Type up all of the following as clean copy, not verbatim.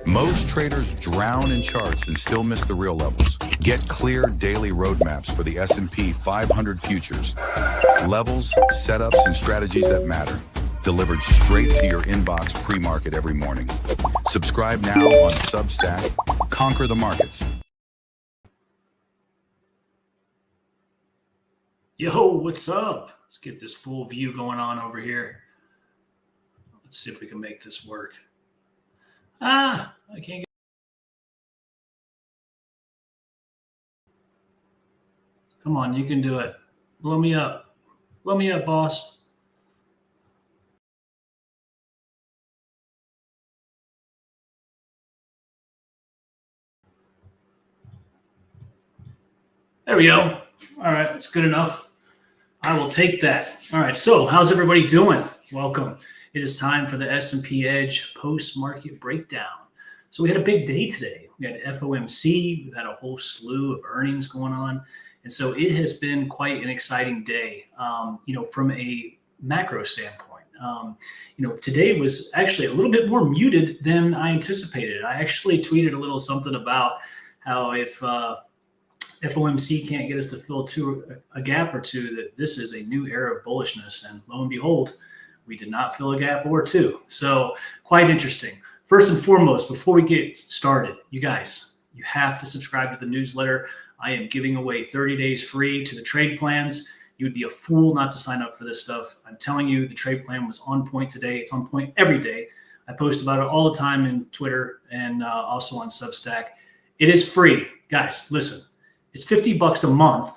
Most traders drown in charts and still miss the real levels. Get clear daily roadmaps for the S&P 500 futures. Levels, setups, and strategies that matter. Delivered straight to your inbox pre-market every morning. Subscribe now on Substack. Conquer the markets. Yo, what's up? Let's get this full view going on over here. Let's see if we can make this work. I can't get. Come on, you can do it. Blow me up. Blow me up, boss. There we go. All right, that's good enough. I will take that. All right, so how's everybody doing? Welcome. It is time for the S&P Edge post-market breakdown. So we had a big day today. We had FOMC. We've had a whole slew of earnings going on. And so it has been quite an exciting day, from a macro standpoint. Today was actually a little bit more muted than I anticipated. I actually tweeted a little something about how if FOMC can't get us to fill a gap or two, that this is a new era of bullishness. And lo and behold, we did not fill a gap or two. So quite interesting. First and foremost, before we get started, you guys, you have to subscribe to the newsletter. I am giving away 30 days free to the trade plans. You would be a fool not to sign up for this stuff. I'm telling you, the trade plan was on point today. It's on point every day. I post about it all the time in Twitter and also on Substack. It is free. Guys, listen. It's $50 a month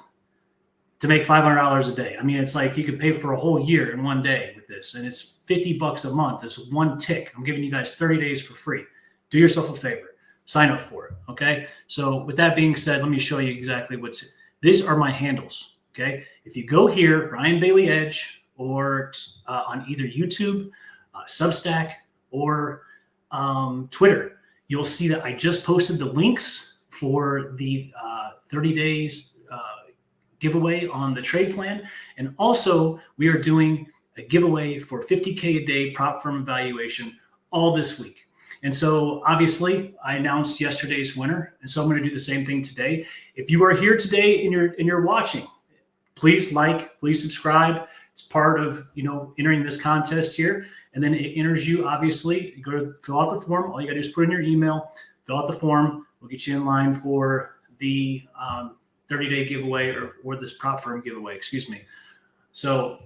to make $500 a day. I mean, it's like you could pay for a whole year in one day with this, and it's $50 a month. This one tick. I'm giving you guys 30 days for free. Do yourself a favor. Sign up for it, okay? So with that being said, let me show you exactly these are my handles, okay? If you go here, Ryan Bailey Edge, or on either YouTube, Substack, or Twitter, you'll see that I just posted the links for the 30 days giveaway on the trade plan. And also we are doing a giveaway for 50K a day prop firm evaluation all this week. And so obviously I announced yesterday's winner. And so I'm going to do the same thing today. If you are here today and you're watching, please please subscribe. It's part of, entering this contest here. And then it enters you, obviously. You go to fill out the form. All you got to do is put in your email, fill out the form. We'll get you in line for the 30-day giveaway or this prop firm giveaway, excuse me. So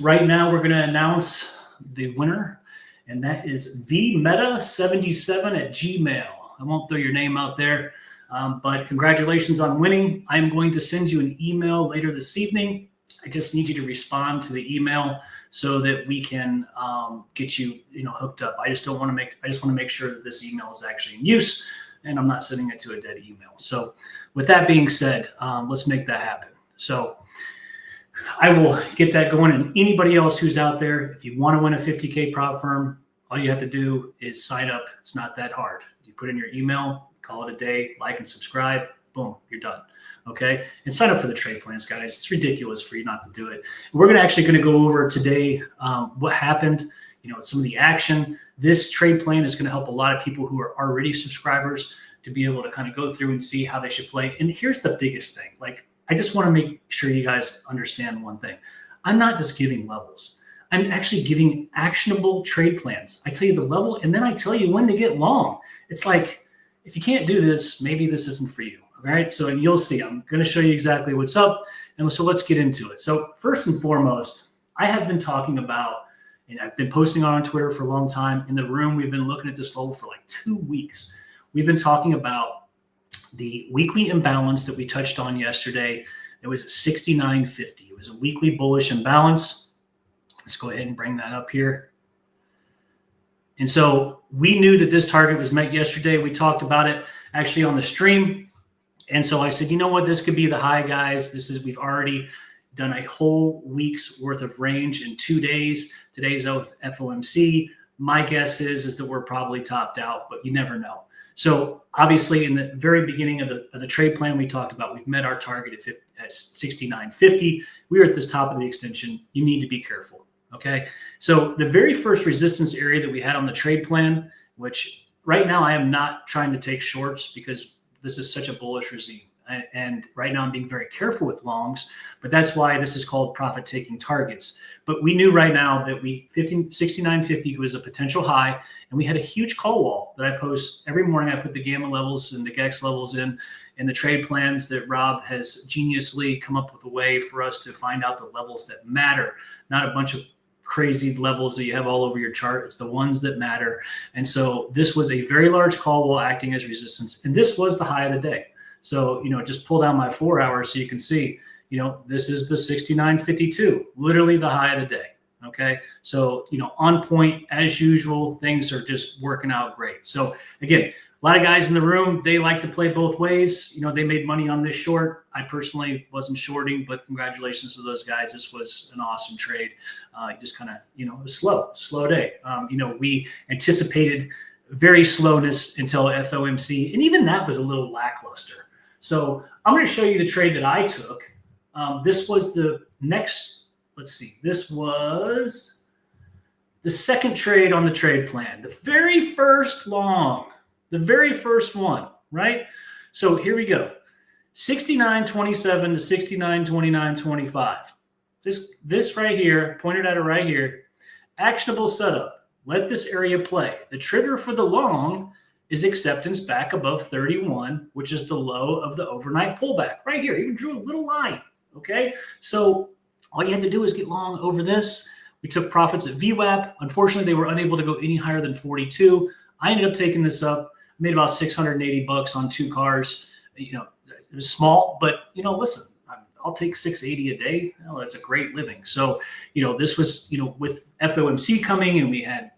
right now we're going to announce the winner, and that is vmeta77@gmail. I won't throw your name out there, but congratulations on winning. I'm going to send you an email later this evening. I just need you to respond to the email so that we can get you, hooked up. I just want to make sure that this email is actually in use, and I'm not sending it to a dead email. So with that being said, let's make that happen. So I will get that going. And anybody else who's out there, if you want to win a 50K prop firm, all you have to do is sign up. It's not that hard. You put in your email, call it a day, like and subscribe, boom, you're done. Okay. And sign up for the trade plans, guys. It's ridiculous for you not to do it. We're going to go over today what happened, some of the action. This trade plan is going to help a lot of people who are already subscribers to be able to kind of go through and see how they should play. And here's the biggest thing. I just want to make sure you guys understand one thing. I'm not just giving levels. I'm actually giving actionable trade plans. I tell you the level, and then I tell you when to get long. It's like, if you can't do this, maybe this isn't for you. All right. So you'll see, I'm going to show you exactly what's up. And so let's get into it. So first and foremost, I have been talking about, and I've been posting on Twitter for a long time. In the room, we've been looking at this level for like 2 weeks. We've been talking about the weekly imbalance that we touched on yesterday. It was 69.50. It was a weekly bullish imbalance. Let's go ahead and bring that up here. And so we knew that this target was met yesterday. We talked about it actually on the stream. And so I said, you know what, this could be the high, guys. We've already done a whole week's worth of range in 2 days. Today's FOMC. My guess is that we're probably topped out, but you never know. So obviously in the very beginning of the trade plan, we talked about we've met our target at 69.50. We were at this top of the extension. You need to be careful. Okay. So the very first resistance area that we had on the trade plan, which right now I am not trying to take shorts because this is such a bullish regime. And right now I'm being very careful with longs, but that's why this is called profit taking targets. But we knew right now that 69.50 was a potential high, and we had a huge call wall that I post every morning. I put the gamma levels and the GEX levels in the trade plans that Rob has geniusly come up with a way for us to find out the levels that matter, not a bunch of crazy levels that you have all over your chart. It's the ones that matter. And so this was a very large call wall acting as resistance, and this was the high of the day. So, just pull down my 4 hours so you can see, this is the 69.52, literally the high of the day. Okay. So, on point as usual, things are just working out great. So again, a lot of guys in the room, they like to play both ways. They made money on this short. I personally wasn't shorting, but congratulations to those guys. This was an awesome trade. Just kind of, it was slow day. We anticipated very slowness until FOMC, and even that was a little lackluster. So I'm going to show you the trade that I took. This was the next, let's see, this was the second trade on the trade plan, the very first long, the very first one, right? So here we go. 69.27 to 69.29.25. This right here, pointed at it right here, actionable setup. Let this area play. The trigger for the long is acceptance back above 31, which is the low of the overnight pullback. Right here, even drew a little line, okay? So all you had to do is get long over this. We took profits at VWAP. Unfortunately, they were unable to go any higher than 42. I ended up taking this up, made about $680 on 2 cars. It was small, but, listen, I'll take 680 a day. Well, that's a great living. So, this was, with FOMC coming and we had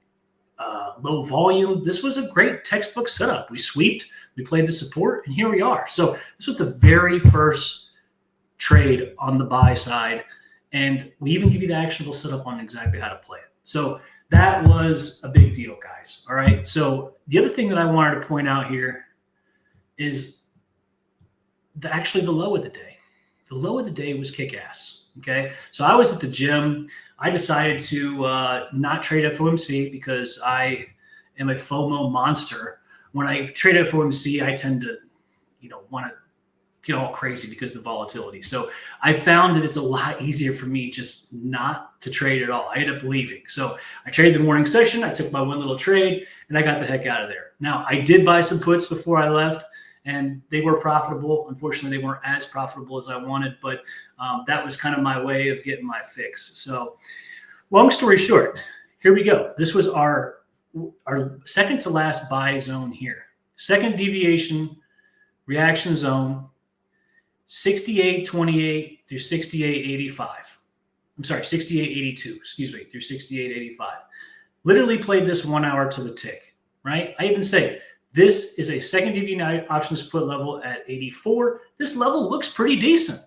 low volume, this was a great textbook setup. We sweeped, we played the support, and here we are. So this was the very first trade on the buy side, and we even give you the actionable setup on exactly how to play it. So that was a big deal, guys. All right. So the other thing that I wanted to point out here is actually the low of the day. The low of the day was kick-ass. Okay, so I was at the gym. I decided to not trade FOMC because I am a FOMO monster. When I trade FOMC, I tend to, want to get all crazy because of the volatility. So I found that it's a lot easier for me just not to trade at all. I ended up leaving. So I traded the morning session. I took my one little trade and I got the heck out of there. Now, I did buy some puts before I left, and they were profitable. Unfortunately, they weren't as profitable as I wanted, but that was kind of my way of getting my fix. So long story short, here we go. This was our second to last buy zone here. Second deviation reaction zone, 68.28 through 68.85. I'm sorry, 68.82, excuse me, through 68.85. Literally played this 1 hour to the tick, right? I even say, this is a second deviation options put level at 84. This level looks pretty decent,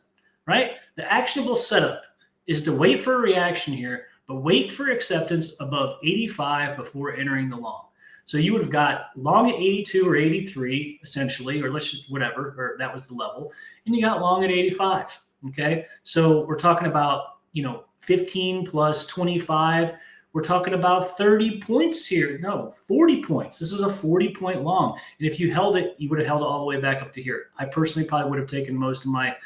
right? The actionable setup is to wait for a reaction here, but wait for acceptance above 85 before entering the long. So you would have got long at 82 or 83, essentially, or let's just whatever, or that was the level, and you got long at 85. Okay, so we're talking about 15 plus 25. We're talking about 30 points here. No, 40 points. This was a 40-point long. And if you held it, you would have held it all the way back up to here. I personally probably would have taken most of my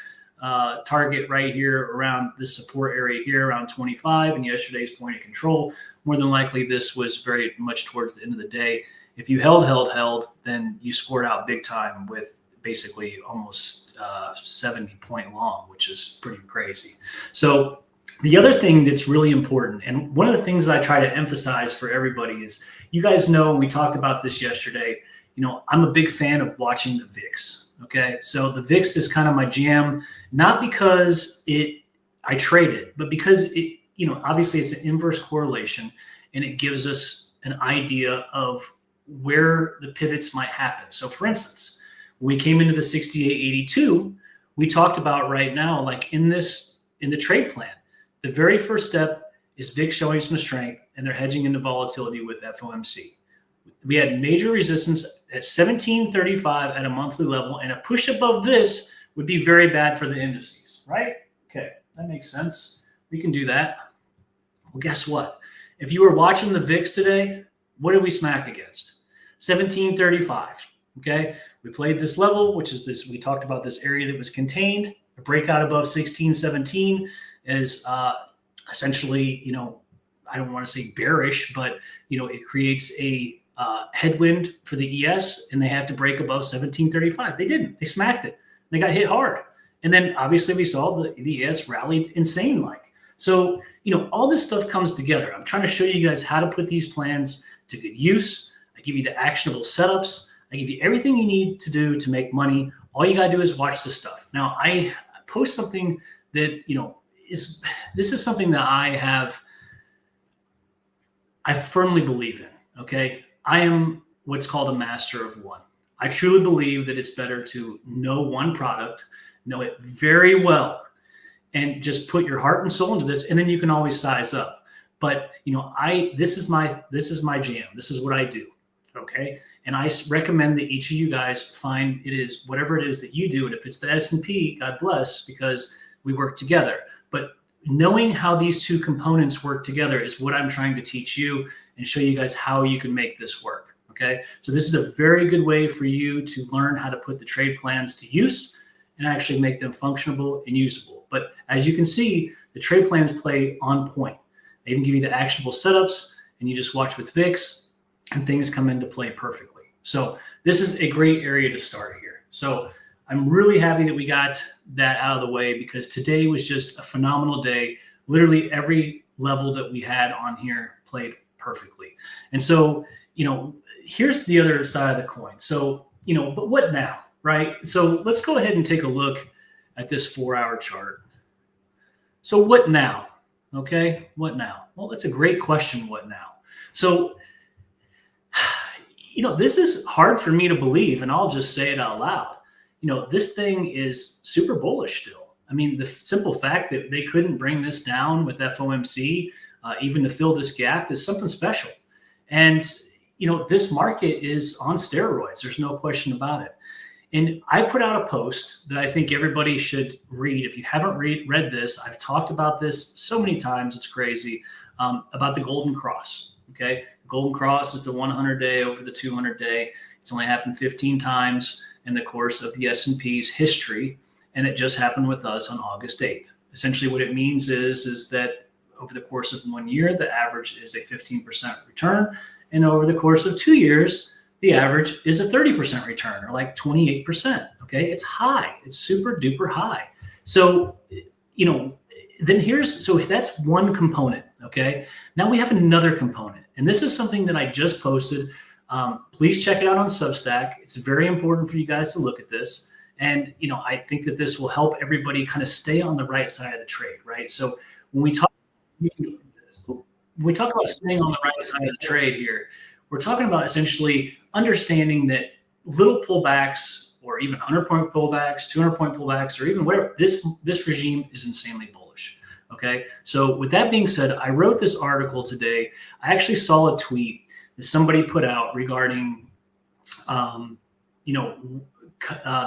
target right here around this support area here around 25 and yesterday's point of control. More than likely, this was very much towards the end of the day. If you held, then you scored out big time with basically almost 70-point long, which is pretty crazy. So the other thing that's really important, and one of the things I try to emphasize for everybody is, you guys know, and we talked about this yesterday, I'm a big fan of watching the VIX. Okay. So the VIX is kind of my jam, not because I trade it, but because it, obviously it's an inverse correlation and it gives us an idea of where the pivots might happen. So for instance, when we came into the 68.82, we talked about right now, like in the trade plan, the very first step is VIX showing some strength and they're hedging into volatility with FOMC. We had major resistance at 1735 at a monthly level, and a push above this would be very bad for the indices, right? Okay, that makes sense. We can do that. Well, guess what? If you were watching the VIX today, what did we smack against? 1735. Okay. We played this level, which is this, we talked about this area that was contained. A breakout above 1617 is essentially, I don't want to say bearish, but, it creates a headwind for the ES, and they have to break above 1735. They didn't. They smacked it. They got hit hard. And then obviously we saw the ES rallied insane like. So, all this stuff comes together. I'm trying to show you guys how to put these plans to good use. I give you the actionable setups. I give you everything you need to do to make money. All you got to do is watch this stuff. Now, I post something that, this is something that I firmly believe in, okay? I am what's called a master of one. I truly believe that it's better to know one product, know it very well, and just put your heart and soul into this, and then you can always size up. But, this is my jam. This is what I do, okay? And I recommend that each of you guys find whatever it is that you do. And if it's the S&P, God bless, because we work together. But knowing how these two components work together is what I'm trying to teach you and show you guys how you can make this work. Okay. So this is a very good way for you to learn how to put the trade plans to use and actually make them functionable and usable. But as you can see, the trade plans play on point. They even give you the actionable setups, and you just watch with VIX and things come into play perfectly. So this is a great area to start here. So I'm really happy that we got that out of the way, because today was just a phenomenal day. Literally every level that we had on here played perfectly. And so, here's the other side of the coin. So, but what now, right? So let's go ahead and take a look at this 4-hour chart. So what now? Okay, what now? Well, that's a great question. What now? So, this is hard for me to believe, and I'll just say it out loud. This thing is super bullish still. I mean, the simple fact that they couldn't bring this down with FOMC, even to fill this gap, is something special. And, this market is on steroids. There's no question about it. And I put out a post that I think everybody should read. If you haven't read this, I've talked about this so many times, it's crazy, about the Golden Cross. Okay. The Golden Cross is the 100-day over the 200-day. It's only happened 15 times in the course of the S&P's history, and it just happened with us on August 8th. Essentially what it means is that over the course of 1 year, the average is a 15% return, and over the course of 2 years, the average is a 30% return, or like 28%, okay? It's high, it's super duper high. So, so that's one component, okay? Now we have another component, and this is something that I just posted. Please check it out on Substack. It's very important for you guys to look at this. And, I think that this will help everybody kind of stay on the right side of the trade, right? So when we talk about staying on the right side of the trade here, we're talking about essentially understanding that little pullbacks, or even 100-point pullbacks, 200-point pullbacks, or even whatever, this regime is insanely bullish. Okay. So with that being said, I wrote this article today. I actually saw a tweet that somebody put out regarding, the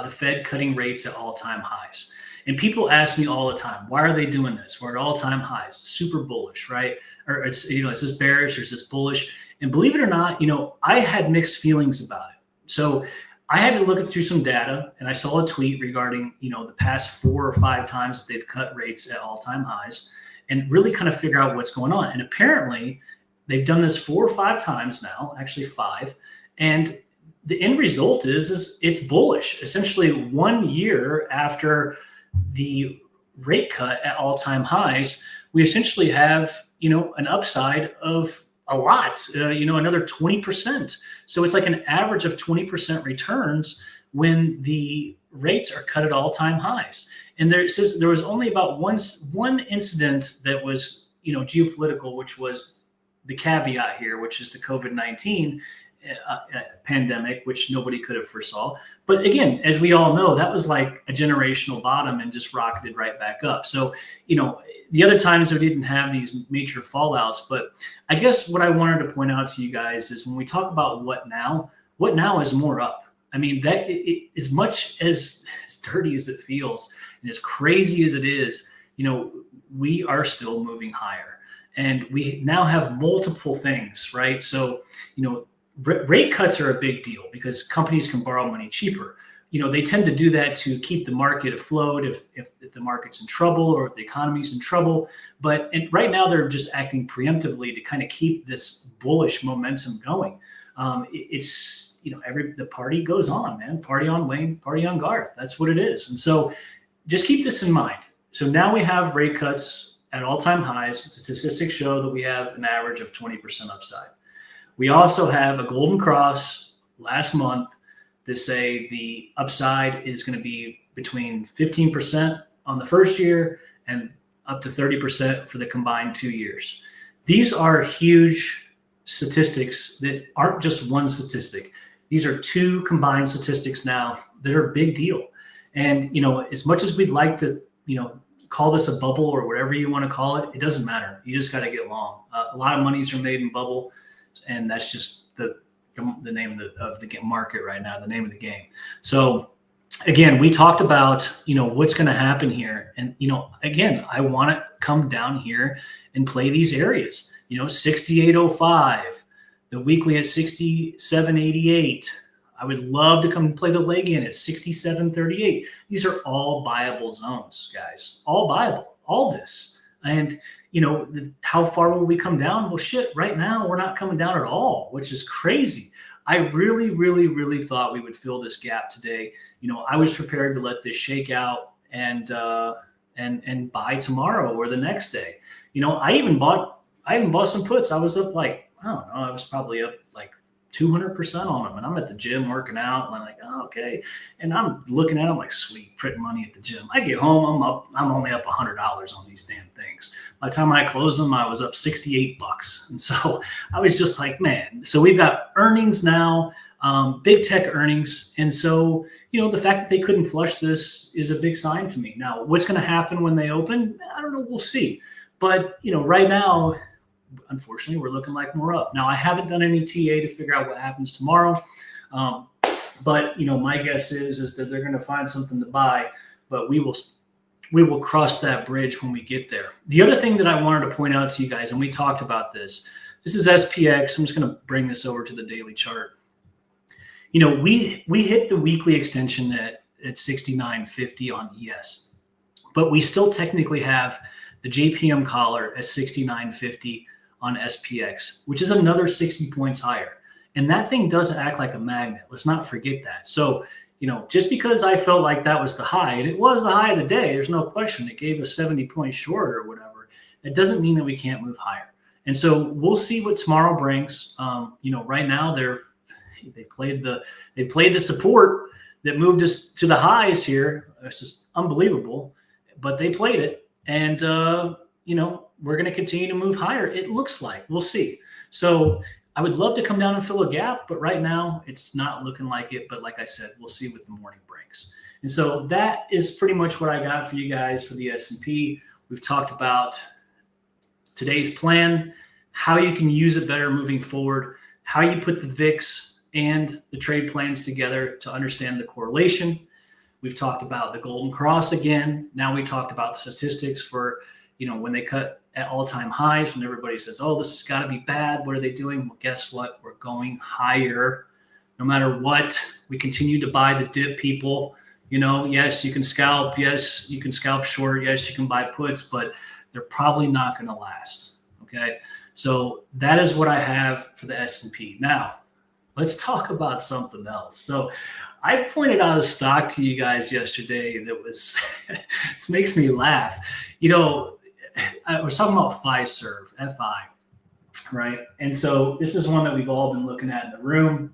Fed cutting rates at all-time highs. And people ask me all the time, why are they doing this? We're at all-time highs, super bullish, right? Or it's, is this bearish or is this bullish? And believe it or not, I had mixed feelings about it. So I had to look through some data, and I saw a tweet regarding, the past 4 or 5 times that they've cut rates at all-time highs, and really kind of figure out what's going on. And apparently they've done this 4 or 5 times now, actually 5. And the end result is it's bullish. Essentially 1 year after the rate cut at all-time highs, we essentially have, an upside of a lot, another 20%. So it's like an average of 20% returns when the rates are cut at all-time highs. And there was only about one incident that was, geopolitical, which was the caveat here, which is the COVID-19 pandemic, which nobody could have foresaw. But again, as we all know, that was like a generational bottom and just rocketed right back up. So, the other times we didn't have these major fallouts. But I guess what I wanted to point out to you guys is when we talk about what now is more up. I mean, that as much as dirty as it feels and as crazy as it is, we are still moving higher. And we now have multiple things, right? So, rate cuts are a big deal because companies can borrow money cheaper. They tend to do that to keep the market afloat if the market's in trouble or if the economy's in trouble. But right now they're just acting preemptively to kind of keep this bullish momentum going. The party goes on, man. Party on Wayne, party on Garth. That's what it is. And so just keep this in mind. So now we have rate cuts at all-time highs. The statistics show that we have an average of 20% upside. We also have a golden cross last month that say the upside is going to be between 15% on the first year and up to 30% for the combined 2 years. These are huge statistics that aren't just one statistic. These are two combined statistics now that are a big deal. And, as much as we'd like to, call this a bubble or whatever you want to call it, it doesn't matter. You just got to get long. A lot of monies are made in bubble, and that's just the name of the market right now, the name of the game. So again, we talked about, what's going to happen here. And, again, I want to come down here and play these areas, 68.05, the weekly at 67.88. I would love to come play the leg in at 67.38. These are all buyable zones, guys, all buyable, all this. And, how far will we come down? Well, shit, right now we're not coming down at all, which is crazy. I really, really, really thought we would fill this gap today. I was prepared to let this shake out and buy tomorrow or the next day. I even bought some puts. I was up I was probably up 200% on them, and I'm at the gym working out, and I'm like, oh, okay. And I'm looking at them like, sweet, printing money at the gym. I get home, I'm only up $100 on these damn things. By the time I closed them, I was up $68. And so I was just like, man. So we've got earnings now, big tech earnings. And so, the fact that they couldn't flush this is a big sign to me. Now, what's going to happen when they open? I don't know. We'll see. But, right now, unfortunately, we're looking like more up. Now, I haven't done any TA to figure out what happens tomorrow. But, my guess is that they're going to find something to buy, but we will cross that bridge when we get there. The other thing that I wanted to point out to you guys, and we talked about this is SPX. I'm just going to bring this over to the daily chart. We hit the weekly extension at 69.50 on ES, but we still technically have the JPM collar at 69.50 on SPX, which is another 60 points higher. And that thing does act like a magnet. Let's not forget that. So, just because I felt like that was the high, and it was the high of the day, there's no question. It gave us 70 points short or whatever. It doesn't mean that we can't move higher. And so we'll see what tomorrow brings. Right now they played the support that moved us to the highs here. It's just unbelievable, but they played it. And, we're going to continue to move higher. It looks like. We'll see. So I would love to come down and fill a gap, but right now it's not looking like it. But like I said, we'll see what the morning brings. And so that is pretty much what I got for you guys for the S&P. We've talked about today's plan, how you can use it better moving forward, how you put the VIX and the trade plans together to understand the correlation. We've talked about the golden cross again. Now we talked about the statistics for, when they cut at all-time highs, when everybody says, oh, this has got to be bad. What are they doing? Well, guess what? We're going higher. No matter what, we continue to buy the dip, people. Yes, you can scalp. Yes, you can scalp short. Yes, you can buy puts, but they're probably not going to last. Okay. So that is what I have for the S&P. Now, let's talk about something else. So I pointed out a stock to you guys yesterday that was, this makes me laugh. I was talking about Fiserv, FI, right? And so this is one that we've all been looking at in the room.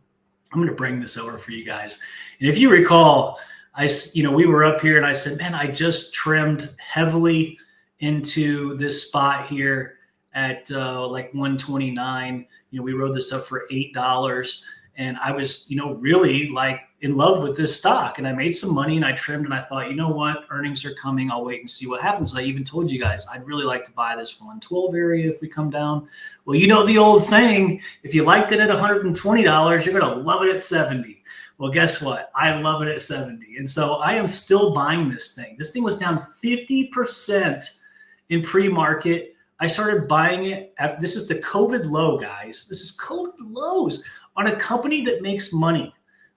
I'm going to bring this over for you guys. And if you recall, we were up here and I said, man, I just trimmed heavily into this spot here at 129. We rode this up for $8. And I was, really in love with this stock, and I made some money and I trimmed, and I thought, you know what, earnings are coming. I'll wait and see what happens. I even told you guys, I'd really like to buy this 112 area if we come down. Well, the old saying, if you liked it at $120, you're going to love it at 70. Well, guess what? I love it at 70. And so I am still buying this thing. This thing was down 50% in pre-market. I started buying it. This is the COVID low, guys. This is COVID lows on a company that makes money.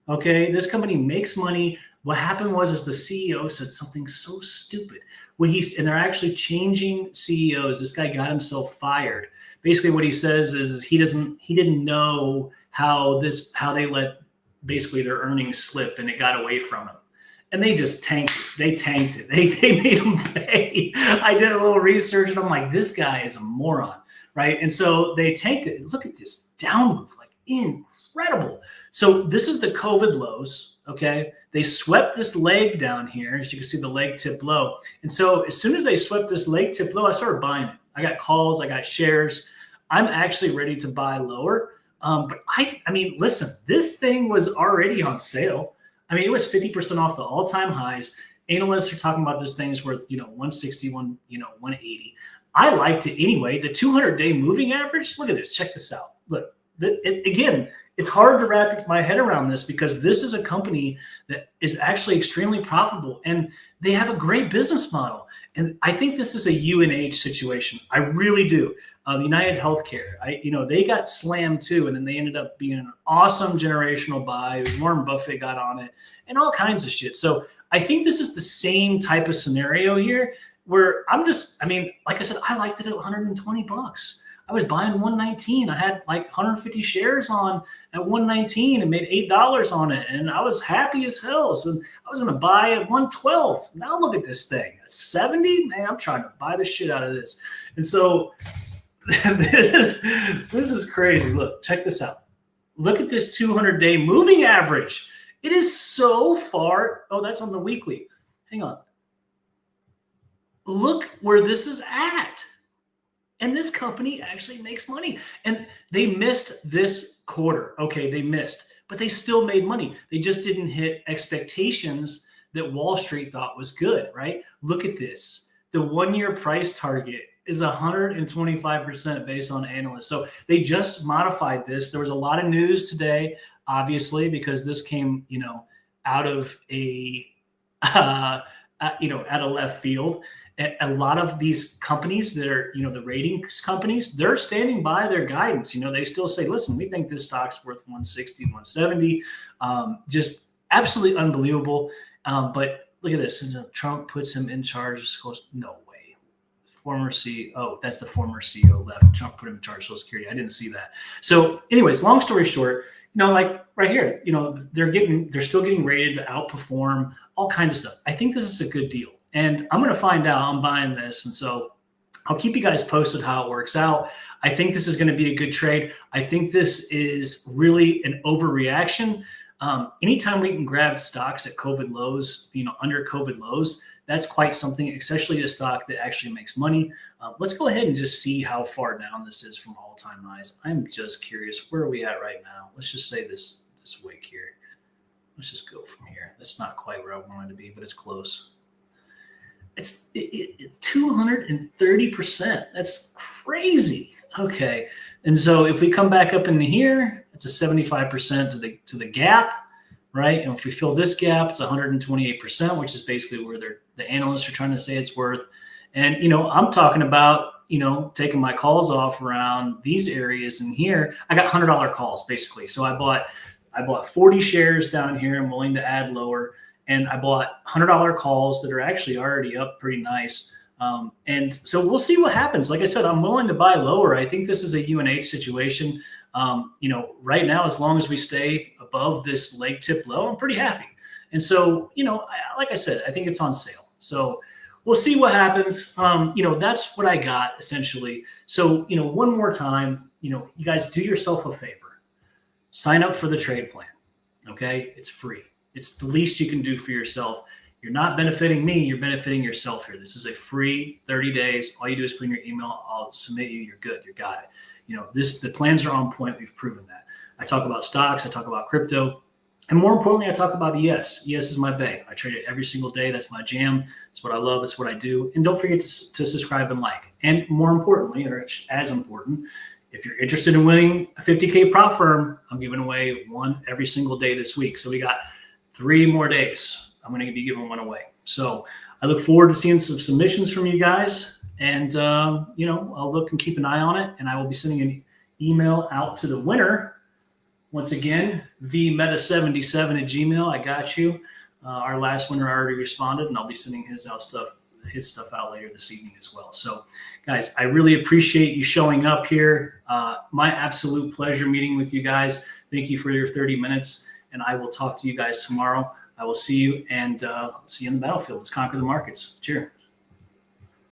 Okay, this company makes money. What happened was the CEO said something so stupid. And they're actually changing CEOs. This guy got himself fired. Basically, what he says is he didn't know how they let basically their earnings slip, and it got away from him. And they just tanked it. They tanked it. They made him pay. I did a little research, and I'm like, this guy is a moron, right? And so they tanked it. Look at this down move, like incredible. So this is the COVID lows, okay? They swept this leg down here. As you can see, the leg tip low. And so as soon as they swept this leg tip low, I started buying it. I got calls. I got shares. I'm actually ready to buy lower. But I mean, listen, this thing was already on sale. I mean, it was 50% off the all-time highs. Analysts are talking about this thing is worth, 160, 180. I liked it anyway. The 200-day moving average, look at this. Check this out. Look, again, it's hard to wrap my head around this because this is a company that is actually extremely profitable, and they have a great business model. And I think this is a UNH situation. I really do. United Healthcare, they got slammed too, and then they ended up being an awesome generational buy. Warren Buffett got on it and all kinds of shit. So I think this is the same type of scenario here where like I said, I liked it at $120. I was buying 119. I had like 150 shares on at 119 and made $8 on it. And I was happy as hell. So I was going to buy at 112. Now look at this thing. 70? Man, I'm trying to buy the shit out of this. And so this is crazy. Look, check this out. Look at this 200-day moving average. It is so far. Oh, that's on the weekly. Hang on. Look where this is at. And this company actually makes money. And they missed this quarter. Okay, they missed, but they still made money. They just didn't hit expectations that Wall Street thought was good, right? Look at this. The 1-year price target is 125% based on analysts. So they just modified this. There was a lot of news today, obviously, because this came, out of out of left field. A lot of these companies that are, the ratings companies, they're standing by their guidance. They still say, listen, we think this stock's worth 160, 170. Just absolutely unbelievable. But look at this. Trump puts him in charge. No way. Former CEO. That's the former CEO left. Trump put him in charge of Social Security. I didn't see that. So anyways, long story short, like right here, they're still getting rated to outperform all kinds of stuff. I think this is a good deal. And I'm going to find out. I'm buying this. And so I'll keep you guys posted how it works out. I think this is going to be a good trade. I think this is really an overreaction. Anytime we can grab stocks at COVID lows, under COVID lows, that's quite something, especially a stock that actually makes money. Let's go ahead and just see how far down this is from all-time highs. I'm just curious. Where are we at right now? Let's just say this wick here. Let's just go from here. That's not quite where I wanted to be, but it's close. It's 230%. That's crazy. Okay. And so if we come back up into here, it's a 75% to the gap, right? And if we fill this gap, it's 128%, which is basically where the analysts are trying to say it's worth. And, I'm talking about, taking my calls off around these areas in here. I got $100 calls basically. So I bought 40 shares down here. I'm willing to add lower. And I bought $100 calls that are actually already up pretty nice. And so we'll see what happens. Like I said, I'm willing to buy lower. I think this is a UNH situation. Right now, as long as we stay above this leg tip low, I'm pretty happy. And so, like I said, I think it's on sale. So we'll see what happens. That's what I got essentially. So, one more time, you guys do yourself a favor. Sign up for the trade plan. Okay. It's free. It's the least you can do for yourself. You're not benefiting me. You're benefiting yourself here. This is a free 30 days. All you do is put in your email. I'll submit you. You're good. You got it. The plans are on point. We've proven that. I talk about stocks. I talk about crypto. And more importantly, I talk about ES. ES is my bae. I trade it every single day. That's my jam. That's what I love. That's what I do. And don't forget to subscribe and like. And more importantly, or as important, if you're interested in winning a 50K prop firm, I'm giving away one every single day this week. So we got 3 more days. I'm going to be giving one away. So I look forward to seeing some submissions from you guys. And, I'll look and keep an eye on it. And I will be sending an email out to the winner Once again, vmeta77@gmail. I got you. Our last winner already responded, and I'll be sending his stuff out later this evening as well. So, guys, I really appreciate you showing up here. My absolute pleasure meeting with you guys. Thank you for your 30 minutes, and I will talk to you guys tomorrow. I will see you and see you in the battlefield. Let's conquer the markets. Cheers.